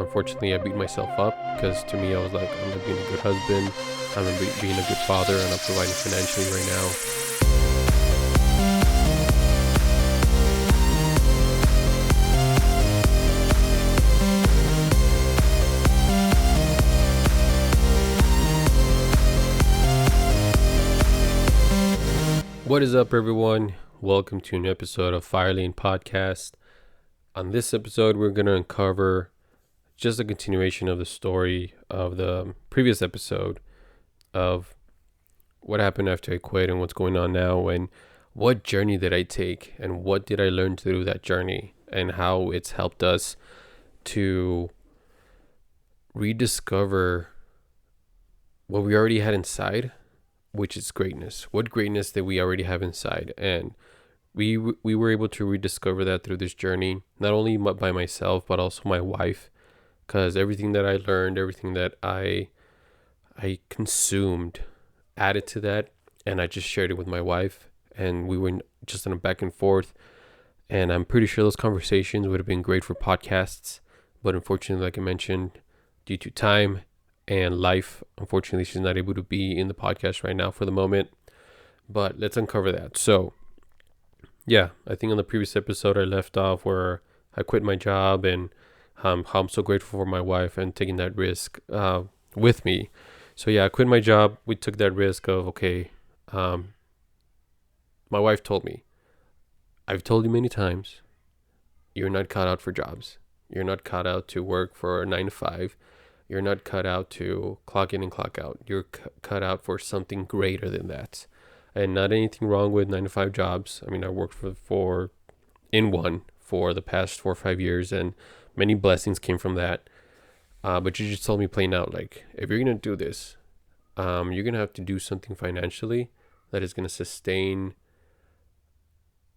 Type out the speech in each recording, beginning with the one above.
Unfortunately, I beat myself up because to me, I was like, I'm not being a good husband, I'm not being a good father, and I'm providing financially right now. What is up, everyone? Welcome to an episode of Firelane Podcast. On this episode, we're going to uncover just a continuation of the story of the previous episode of what happened after I quit and what's going on now, and what journey did I take and what did I learn through that journey, and how it's helped us to rediscover what we already had inside, which is greatness. What greatness that we already have inside, and we were able to rediscover that through this journey, not only by myself but also my wife, because everything that I learned, everything that I consumed, added to that, and I just shared it with my wife, and we were just in a back and forth. And I'm pretty sure those conversations would have been great for podcasts, but unfortunately, like I mentioned, due to time and life, unfortunately, she's not able to be in the podcast right now for the moment. But let's uncover that. So yeah, I think on the previous episode I left off where I quit my job, and how I'm so grateful for my wife and taking that risk with me. So yeah, I quit my job. We took that risk of, okay, my wife told me, I've told you many times, you're not cut out for jobs. You're not cut out to work for a 9 to 5. You're not cut out to clock in and clock out. You're cut out for something greater than that. And not anything wrong with 9 to 5 jobs. I mean, I worked for the past 4 or 5 years, and many blessings came from that. But you just told me plain out, like, if you're going to do this, you're going to have to do something financially that is going to sustain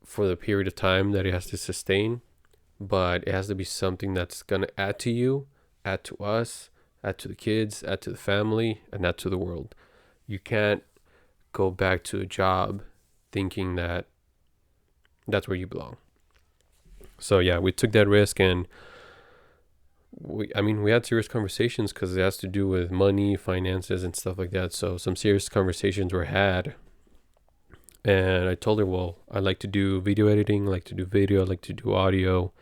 for the period of time that it has to sustain. But it has to be something that's going to add to you, add to us, add to the kids, add to the family, and add to the world. You can't go back to a job thinking that that's where you belong. So yeah, we took that risk, and we had serious conversations because it has to do with money, finances, and stuff like that. So some serious conversations were had. And I told her, well, I like to do video editing, I like to do video, I like to do audio,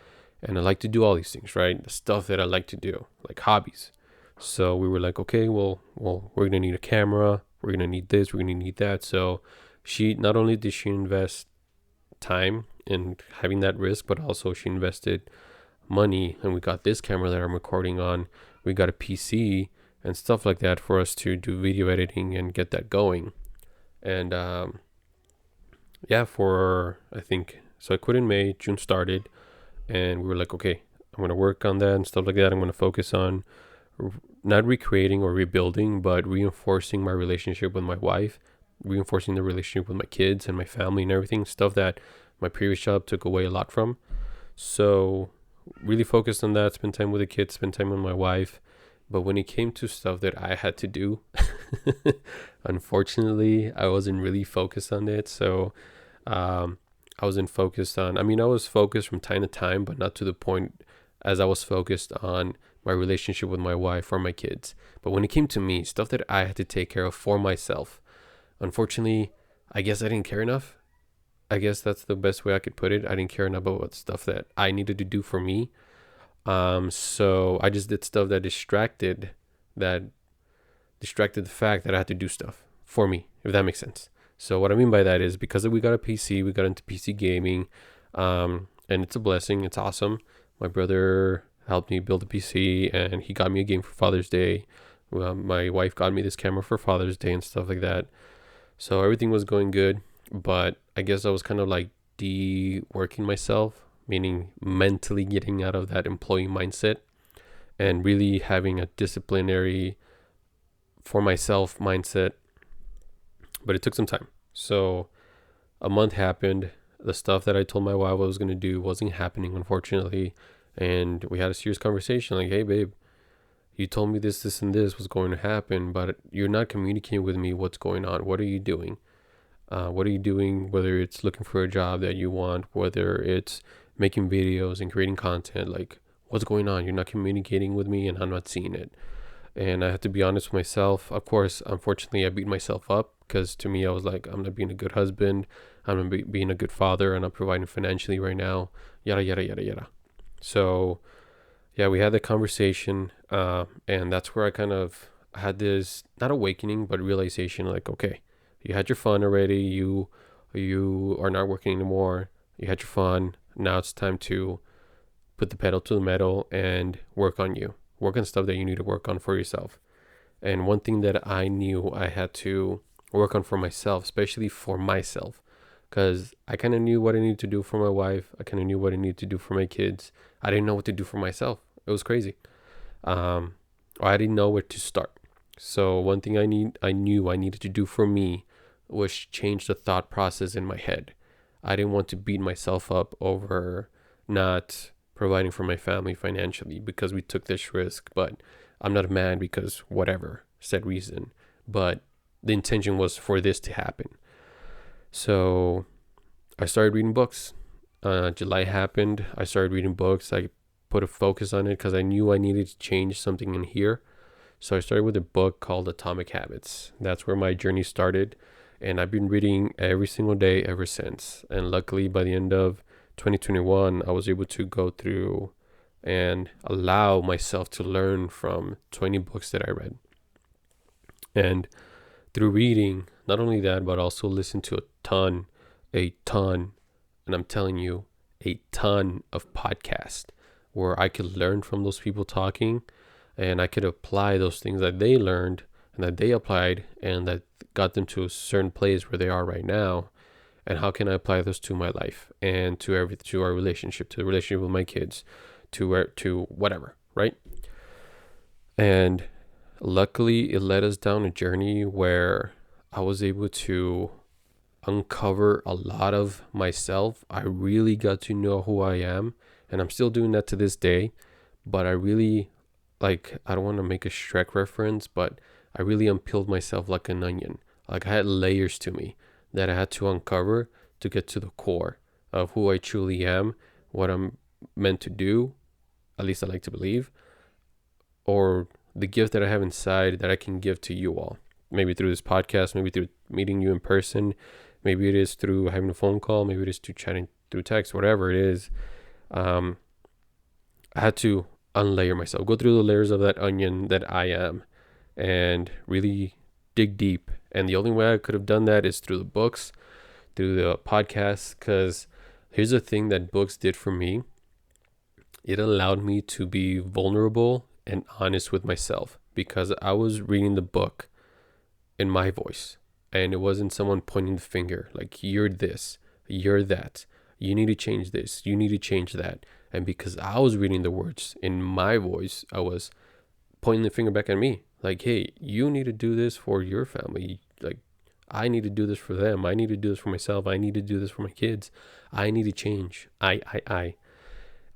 and I like to do all these things, right? The stuff that I like to do, like hobbies. So we were like, okay, well, we're going to need a camera. We're going to need this. We're going to need that. So she, not only did she invest time in having that risk, but also she invested money, and we got this camera that I'm recording on. We got a PC and stuff like that for us to do video editing and get that going. And so I quit in May, June started, and we were like, okay, I'm going to work on that and stuff like that. I'm going to focus on not recreating or rebuilding, but reinforcing my relationship with my wife, reinforcing the relationship with my kids and my family and everything, stuff that my previous job took away a lot from. So really focused on that, spend time with the kids, spend time with my wife. But when it came to stuff that I had to do, unfortunately, I wasn't really focused on it. So I wasn't focused on, I was focused from time to time, but not to the point as I was focused on my relationship with my wife or my kids. But when it came to me, stuff that I had to take care of for myself, unfortunately, I guess I didn't care enough. I guess that's the best way I could put it. I didn't care enough about stuff that I needed to do for me. So I just did stuff that distracted the fact that I had to do stuff for me, if that makes sense. So what I mean by that is, because we got a PC, we got into PC gaming, and it's a blessing. It's awesome. My brother helped me build a PC, and he got me a game for Father's Day. My wife got me this camera for Father's Day and stuff like that. So everything was going good, but I guess I was kind of like de-working myself, meaning mentally getting out of that employee mindset and really having a disciplinary for myself mindset. But it took some time. So a month happened. The stuff that I told my wife I was going to do wasn't happening, unfortunately. And we had a serious conversation like, hey, babe, you told me this, and this was going to happen, but you're not communicating with me what's going on. What are you doing? Whether it's looking for a job that you want, whether it's making videos and creating content, like, what's going on? You're not communicating with me and I'm not seeing it. And I had to be honest with myself. Of course, unfortunately, I beat myself up because to me, I was like, I'm not being a good husband. I'm not being a good father, and I'm providing financially right now. Yada, yada, yada, yada. So, yeah, we had the conversation. And that's where I kind of had this, not awakening, but realization like, okay, you had your fun already. You are not working anymore. You had your fun. Now it's time to put the pedal to the metal and work on you. Work on stuff that you need to work on for yourself. And one thing that I knew I had to work on for myself, especially for myself, because I kind of knew what I needed to do for my wife. I kind of knew what I needed to do for my kids. I didn't know what to do for myself. It was crazy. Or I didn't know where to start. So one thing I knew I needed to do for me was change the thought process in my head. I didn't want to beat myself up over not providing for my family financially because we took this risk, but I'm not a man because whatever said reason, but the intention was for this to happen. So I started reading books. July happened. I started reading books. I put a focus on it because I knew I needed to change something in here. So I started with a book called Atomic Habits. That's where my journey started. And I've been reading every single day ever since. And luckily, by the end of 2021, I was able to go through and allow myself to learn from 20 books that I read. And through reading, not only that, but also listen to a ton, and I'm telling you, a ton of podcasts where I could learn from those people talking and I could apply those things that they learned and that they applied and that got them to a certain place where they are right now. And how can I apply those to my life and to our relationship, to the relationship with my kids, to whatever, right? And luckily, it led us down a journey where I was able to uncover a lot of myself. I really got to know who I am, and I'm still doing that to this day. But I really, like, I don't want to make a Shrek reference, but I really unpeeled myself like an onion. Like, I had layers to me that I had to uncover to get to the core of who I truly am, what I'm meant to do, at least I like to believe, or the gift that I have inside that I can give to you all. Maybe through this podcast, maybe through meeting you in person, maybe it is through having a phone call, maybe it is through chatting through text, whatever it is. I had to unlayer myself, go through the layers of that onion that I am, and really dig deep. And the only way I could have done that is through the books, through the podcasts, because here's the thing that books did for me. It allowed me to be vulnerable and honest with myself because I was reading the book in my voice and it wasn't someone pointing the finger like, you're this, you're that, you need to change this, you need to change that. And because I was reading the words in my voice, I was pointing the finger back at me like, hey, you need to do this for your family. Like, I need to do this for them. I need to do this for myself. I need to do this for my kids. I need to change. I.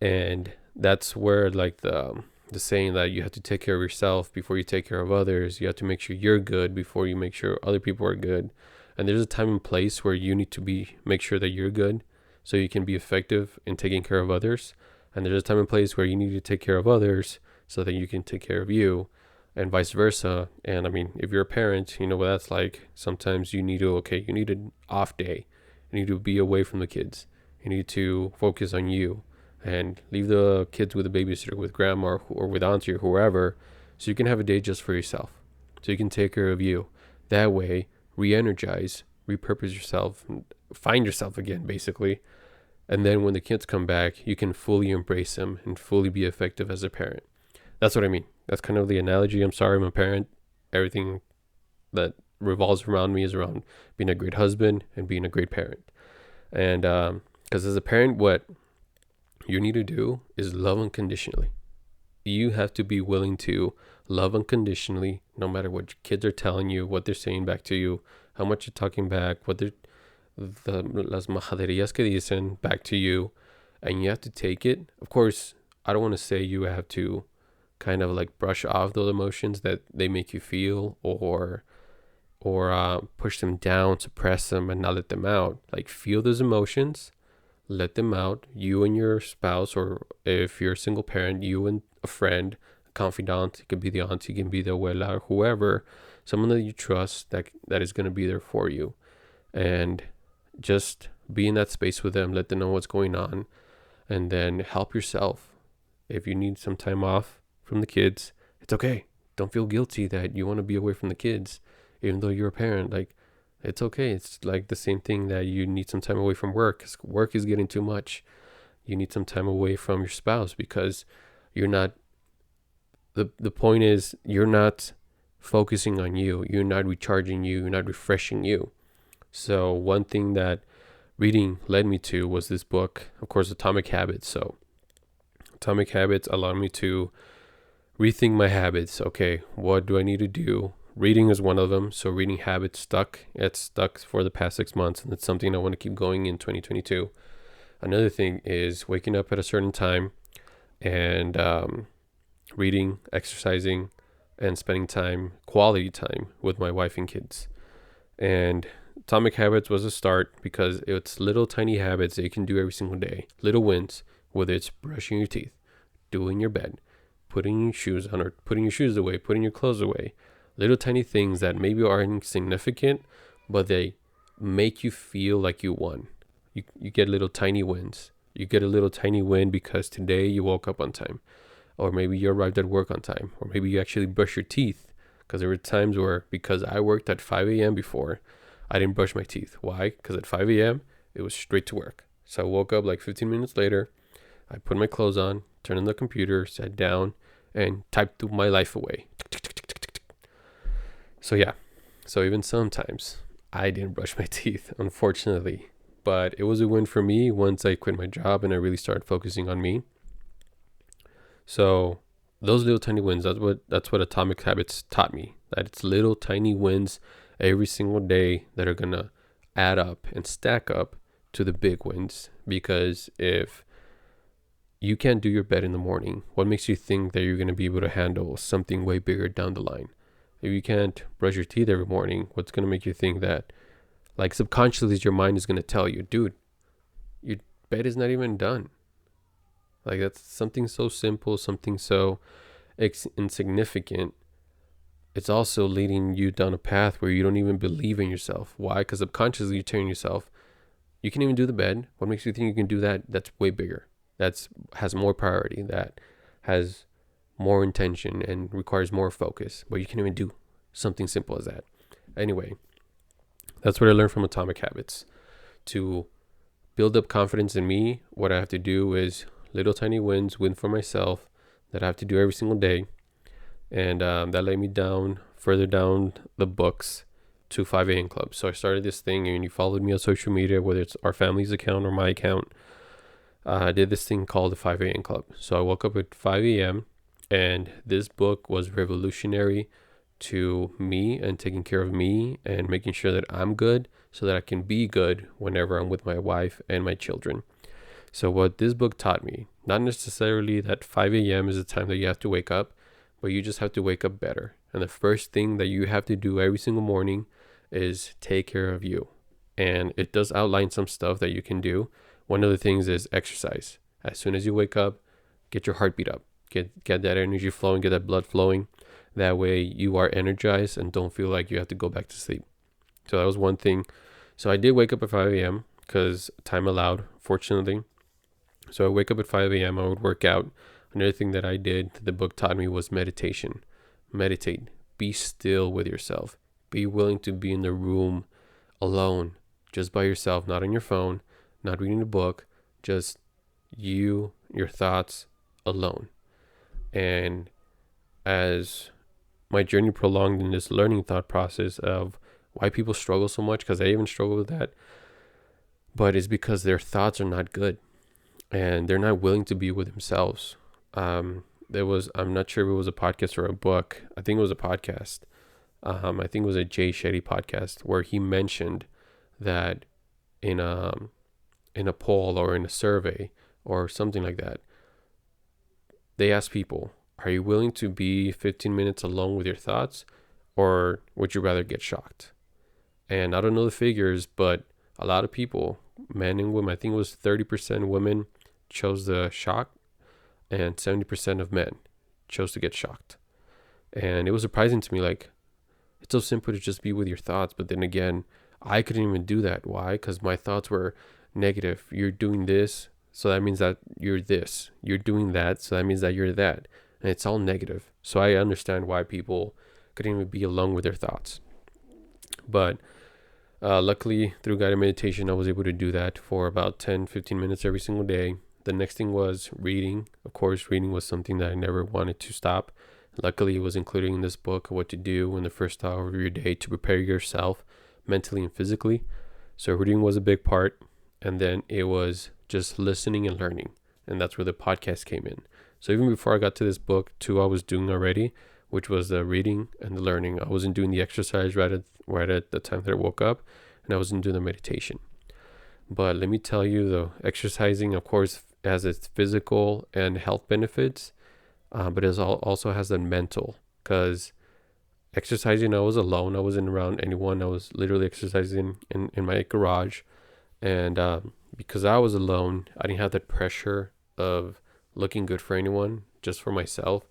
And that's where, like, the saying that you have to take care of yourself before you take care of others. You have to make sure you're good before you make sure other people are good. And there's a time and place where you need to make sure that you're good so you can be effective in taking care of others. And there's a time and place where you need to take care of others so that you can take care of you, and vice versa. And I mean, if you're a parent, you know what that's like. Sometimes you need an off day. You need to be away from the kids. You need to focus on you and leave the kids with a babysitter, with grandma or with auntie or whoever, so you can have a day just for yourself, so you can take care of you. That way, re-energize, repurpose yourself, find yourself again, basically. And then when the kids come back, you can fully embrace them and fully be effective as a parent. That's what I mean. That's kind of the analogy. I'm sorry, I'm a parent. Everything that revolves around me is around being a great husband and being a great parent. And because as a parent, what you need to do is love unconditionally. You have to be willing to love unconditionally, no matter what your kids are telling you, what they're saying back to you, how much you're talking back, las majaderías que dicen back to you, and you have to take it. Of course, I don't want to say you have to kind of like brush off those emotions that they make you feel, or push them down, suppress them, and not let them out. Like, feel those emotions, let them out, you and your spouse, or if you're a single parent, you and a friend, a confidant. It could be the auntie, it can be the abuela, or whoever, someone that you trust that is going to be there for you. And just be in that space with them, let them know what's going on, and then help yourself. If you need some time off from the kids, it's okay. Don't feel guilty that you want to be away from the kids, even though you're a parent. Like, it's okay. It's like the same thing that you need some time away from work, 'cause work is getting too much. You need some time away from your spouse because you're not, the point is, you're not focusing on you. You're not recharging you. You're not refreshing you. So one thing that reading led me to was this book, of course, Atomic Habits. So Atomic Habits allowed me to rethink my habits. Okay, what do I need to do? Reading is one of them. So reading habits stuck. It's stuck for the past 6 months, and it's something I want to keep going in 2022. Another thing is waking up at a certain time and reading, exercising, and spending time, quality time with my wife and kids. And Atomic Habits was a start because it's little tiny habits that you can do every single day. Little wins, whether it's brushing your teeth, doing your bed, putting your shoes on, or putting your shoes away, putting your clothes away. Little tiny things that maybe are insignificant, but they make you feel like you won. You get little tiny wins. You get a little tiny win because today you woke up on time. Or maybe you arrived at work on time. Or maybe you actually brush your teeth. Because there were times where, because I worked at 5 a.m. before, I didn't brush my teeth. Why? Because at 5 a.m., it was straight to work. So I woke up like 15 minutes later. I put my clothes on, turned on the computer, sat down, and typed my life away. So yeah. So even sometimes I didn't brush my teeth, unfortunately. But it was a win for me once I quit my job and I really started focusing on me. So those little tiny wins, that's what Atomic Habits taught me. That it's little tiny wins every single day that are gonna add up and stack up to the big wins. Because if you can't do your bed in the morning, what makes you think that you're gonna be able to handle something way bigger down the line? If you can't brush your teeth every morning, what's gonna make you think that, like, subconsciously your mind is gonna tell you, dude, your bed is not even done. Like, that's something so simple, something so insignificant. It's also leading you down a path where you don't even believe in yourself. Why? Because subconsciously you're telling yourself, you can even do the bed. What makes you think you can do that? That's way bigger. That's has more priority. That has more intention and requires more focus. But you can even do something simple as that. Anyway, that's what I learned from Atomic Habits. To build up confidence in me, what I have to do is little tiny wins, win for myself, that I have to do every single day. And that led me further down the books to 5 a.m. Club. So I started this thing, and you followed me on social media, whether it's our family's account or my account. I did this thing called the 5 a.m. Club. So I woke up at 5 a.m. and this book was revolutionary to me and taking care of me and making sure that I'm good so that I can be good whenever I'm with my wife and my children. So what this book taught me, not necessarily that 5 a.m. is the time that you have to wake up, but you just have to wake up better. And the first thing that you have to do every single morning is take care of you. And it does outline some stuff that you can do. One of the things is exercise. As soon as you wake up, get your heartbeat up. Get that energy flowing, get that blood flowing. That way you are energized and don't feel like you have to go back to sleep. So that was one thing. So I did wake up at 5 a.m. because time allowed, fortunately. So I wake up at 5 a.m. I would work out. Another thing that I did that the book taught me was meditation. Meditate. Be still with yourself. Be willing to be in the room alone, just by yourself, not on your phone, not reading a book, just you, your thoughts, alone. And as my journey prolonged in this learning thought process of why people struggle so much, because I even struggle with that, but it's because their thoughts are not good and they're not willing to be with themselves. I'm not sure if it was a podcast or a book. I think it was a podcast. I think it was a Jay Shetty podcast where he mentioned that in a poll or in a survey or something like that, they asked people, are you willing to be 15 minutes alone with your thoughts, or would you rather get shocked? And I don't know the figures, but a lot of people, men and women, I think it was 30% women chose the shock, and 70% of men chose to get shocked. And it was surprising to me, like, it's so simple to just be with your thoughts. But then again, I couldn't even do that. Why? Because my thoughts were negative. You're doing this, so that means that you're this. You're doing that, so that means that you're that. And it's all negative. So I understand why people couldn't even be alone with their thoughts. But luckily, through guided meditation, I was able to do that for about 10-15 minutes every single day. The next thing was reading. Of course, reading was something that I never wanted to stop. Luckily, it was included in this book, what to do in the first hour of your day to prepare yourself mentally and physically. So reading was a big part. And then it was just listening and learning. And that's where the podcast came in. So even before I got to this book, two I was doing already, which was the reading and the learning. I wasn't doing the exercise right at the time that I woke up, and I wasn't doing the meditation. But let me tell you, the exercising, of course, has its physical and health benefits, but it also has the mental. Because exercising, I was alone. I wasn't around anyone. I was literally exercising in my garage. And because I was alone, I didn't have that pressure of looking good for anyone, just for myself.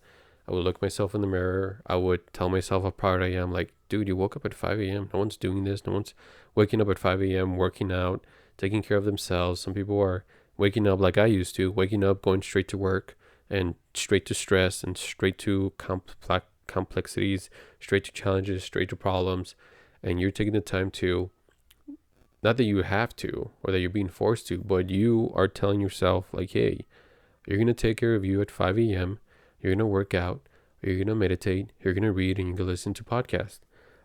I would look myself in the mirror. I would tell myself how proud I am. Like, dude, you woke up at 5 a.m. No one's doing this. No one's waking up at 5 a.m., working out, taking care of themselves. Some people are waking up like I used to, waking up, going straight to work and straight to stress and straight to complexities, straight to challenges, straight to problems. And you're taking the time to, not that you have to or that you're being forced to, but you are telling yourself like, hey, you're going to take care of you at 5 a.m. You're going to work out, you're going to meditate, you're going to read, and you're going to listen to podcasts.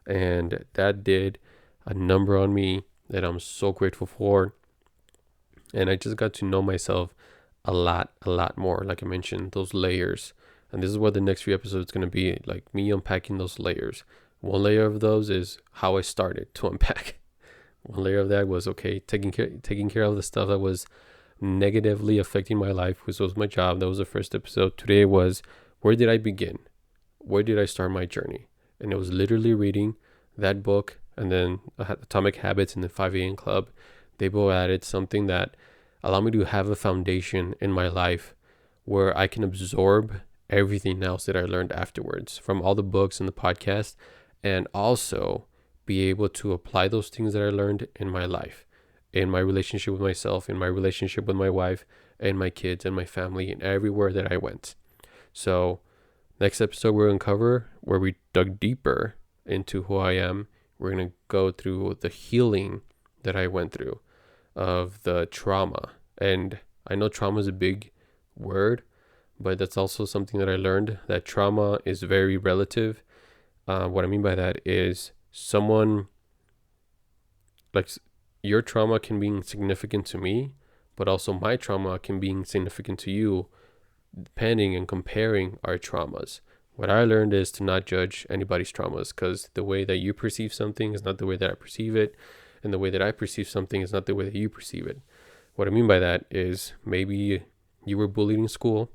And that did a number on me that I'm so grateful for. And I just got to know myself a lot more. Like I mentioned, those layers. And this is what the next few episodes is going to be, like me unpacking those layers. One layer of those is how I started to unpack. One layer of that was, okay, taking care of the stuff that was negatively affecting my life, which was my job. That was the first episode. Today was, where did I begin? Where did I start my journey? And it was literally reading that book, and then Atomic Habits and the 5 a.m. Club. They both added something that allowed me to have a foundation in my life where I can absorb everything else that I learned afterwards from all the books and the podcast, and also be able to apply those things that I learned in my life, in my relationship with myself, in my relationship with my wife and my kids and my family, and everywhere that I went. So next episode, we're going to cover where we dug deeper into who I am. We're going to go through the healing that I went through of the trauma. And I know trauma is a big word, but that's also something that I learned, that trauma is very relative. What I mean by that is someone, like, your trauma can be insignificant to me, but also my trauma can be insignificant to you, depending and comparing our traumas. What I learned is to not judge anybody's traumas, because the way that you perceive something is not the way that I perceive it, and the way that I perceive something is not the way that you perceive it. What I mean by that is maybe you were bullied in school,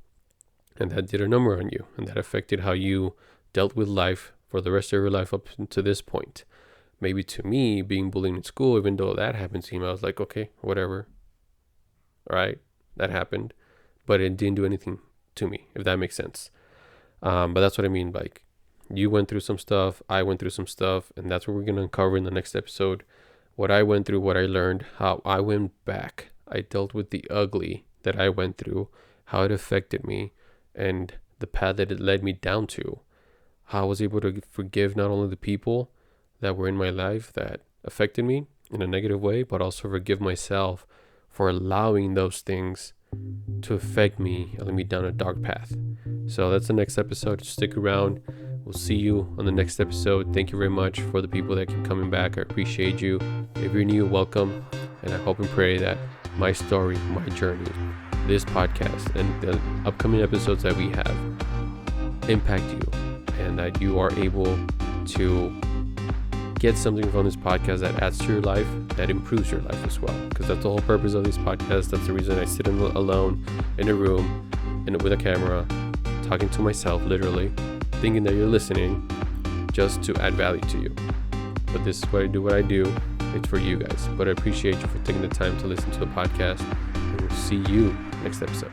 and that did a number on you, and that affected how you dealt with life for the rest of your life up to this point. Maybe to me, being bullied in school, even though that happened to him, I was like, okay, whatever. All right, that happened. But it didn't do anything to me, if that makes sense. But that's what I mean. Like, you went through some stuff, I went through some stuff, and that's what we're going to uncover in the next episode. What I went through, what I learned, how I went back. I dealt with the ugly that I went through, how it affected me, and the path that it led me down to. How I was able to forgive not only the people that were in my life that affected me in a negative way, but also forgive myself for allowing those things to affect me and lead me down a dark path. So that's the next episode. Stick around. We'll see you on the next episode. Thank you very much for the people that keep coming back. I appreciate you. If you're new, welcome. And I hope and pray that my story, my journey, this podcast, and the upcoming episodes that we have impact you, and that you are able to get something from this podcast that adds to your life, that improves your life as well. Because that's the whole purpose of this podcast. That's the reason I sit alone in a room and with a camera, talking to myself, literally, thinking that you're listening, just to add value to you. But this is what I do, It's for you guys. But I appreciate you for taking the time to listen to the podcast. And we'll see you next episode.